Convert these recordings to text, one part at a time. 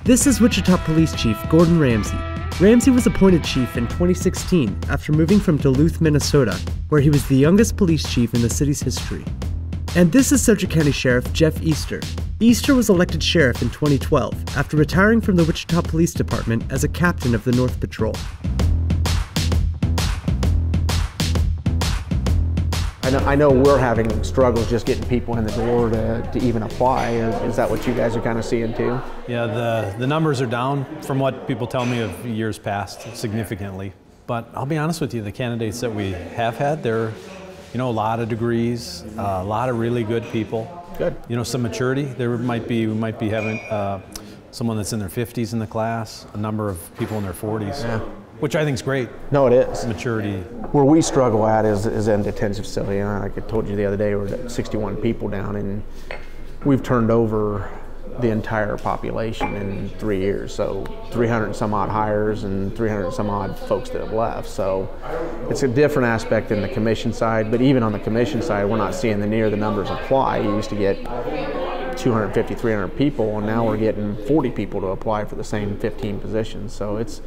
This is Wichita Police Chief Gordon Ramsay. Ramsay was appointed chief in 2016 after moving from Duluth, Minnesota, where he was the youngest police chief in the city's history. And this is Sedgwick County Sheriff Jeff Easter. Easter was elected sheriff in 2012 after retiring from the Wichita Police Department as a captain of the North Patrol. I know we're having struggles just getting people in the door to even apply. Is that what you guys are kind of seeing too? Yeah, the numbers are down from what people tell me of years past significantly. But I'll be honest with you, the candidates that we have had, they're, a lot of degrees, a lot of really good people. Good. Some maturity. We might be having someone that's in their 50s in the class, a number of people in their 40s. Yeah. Which I think is great. No, it is. Maturity. Where we struggle at is in detention facility. Like I told you the other day, we're at 61 people down, and we've turned over the entire population in 3 years. So 300 and some odd hires and 300 and some odd folks that have left. So it's a different aspect than the commission side, but even on the commission side, we're not seeing the numbers apply. You used to get 250, 300 people, and now we're getting 40 people to apply for the same 15 positions. So it's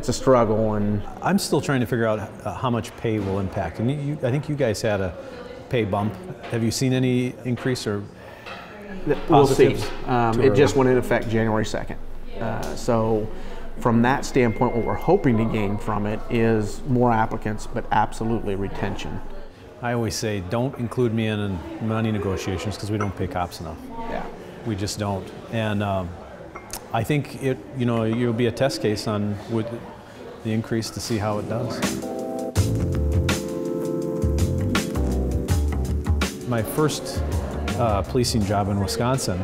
a struggle, and I'm still trying to figure out how much pay will impact. And I think you guys had a pay bump. Have you seen any increase or we'll see. positives? It just went into effect January 2nd. So from that standpoint, what we're hoping to gain from it is more applicants, but absolutely retention. I always say, don't include me in money negotiations because we don't pay cops enough. Yeah. We just don't. And I think you'll be a test case on with the increase to see how it does. My first policing job in Wisconsin,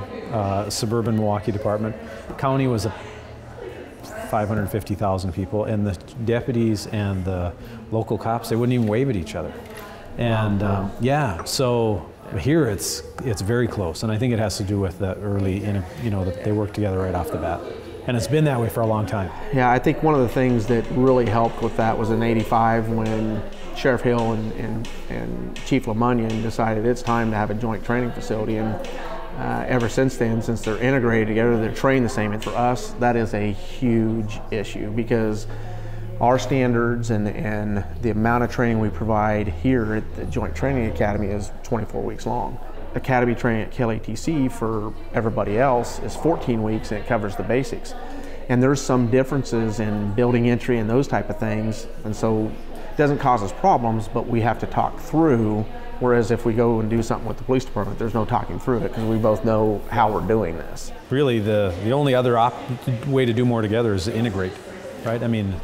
suburban Milwaukee department, county was 550,000 people, and the deputies and the local cops, they wouldn't even wave at each other. And so here it's very close, and I think it has to do with the early, that they work together right off the bat. And it's been that way for a long time. Yeah, I think one of the things that really helped with that was in '85 when Sheriff Hill and Chief LeMunyon decided it's time to have a joint training facility. And ever since then, since they're integrated together, they're trained the same. And for us, that is a huge issue because our standards and the amount of training we provide here at the Joint Training Academy is 24 weeks long. Academy training at KLATC for everybody else is 14 weeks, and it covers the basics. And there's some differences in building entry and those type of things, and so it doesn't cause us problems, but we have to talk through, whereas if we go and do something with the police department, there's no talking through it because we both know how we're doing this. Really, the only other way to do more together is to integrate. Right?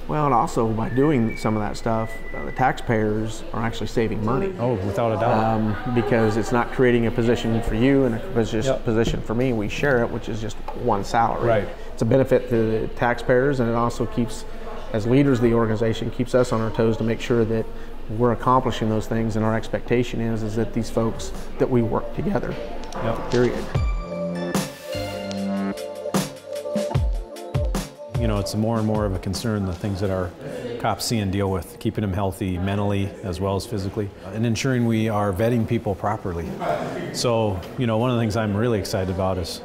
Well, and also by doing some of that stuff, the taxpayers are actually saving money. Oh, without a doubt. Because it's not creating a position for you and a position for me. We share it, which is just one salary. Right. It's a benefit to the taxpayers, and it also keeps, as leaders of the organization, keeps us on our toes to make sure that we're accomplishing those things, and our expectation is that these folks, that we work together. Yep. Period. It's more and more of a concern, the things that our cops see and deal with, keeping them healthy mentally as well as physically, and ensuring we are vetting people properly. So, one of the things I'm really excited about is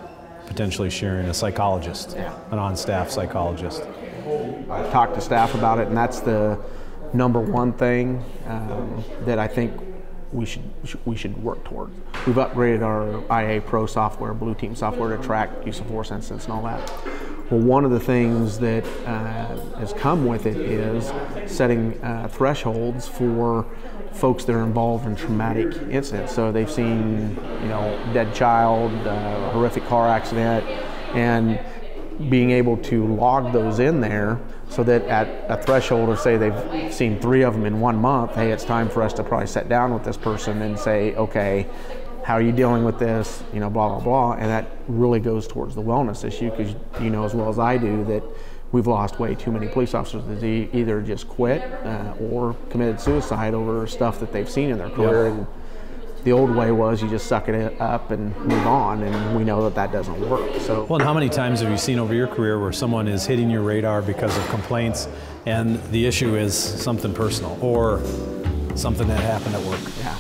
potentially sharing a psychologist, an on-staff psychologist. I've talked to staff about it, and that's the number one thing that I think we should work toward. We've upgraded our IA Pro software, Blue Team software, to track use of force incidents and all that. Well, one of the things that has come with it is setting thresholds for folks that are involved in traumatic incidents. So they've seen, dead child, horrific car accident, and being able to log those in there so that at a threshold of, say, they've seen 3 of them in 1 month, hey, it's time for us to probably sit down with this person and say, okay, how are you dealing with this, blah, blah, blah. And that really goes towards the wellness issue, because you know as well as I do that we've lost way too many police officers that either just quit or committed suicide over stuff that they've seen in their career. Yep. And the old way was you just suck it up and move on, and we know that that doesn't work. So, well, and how many times have you seen over your career where someone is hitting your radar because of complaints, and the issue is something personal or something that happened at work? Yeah.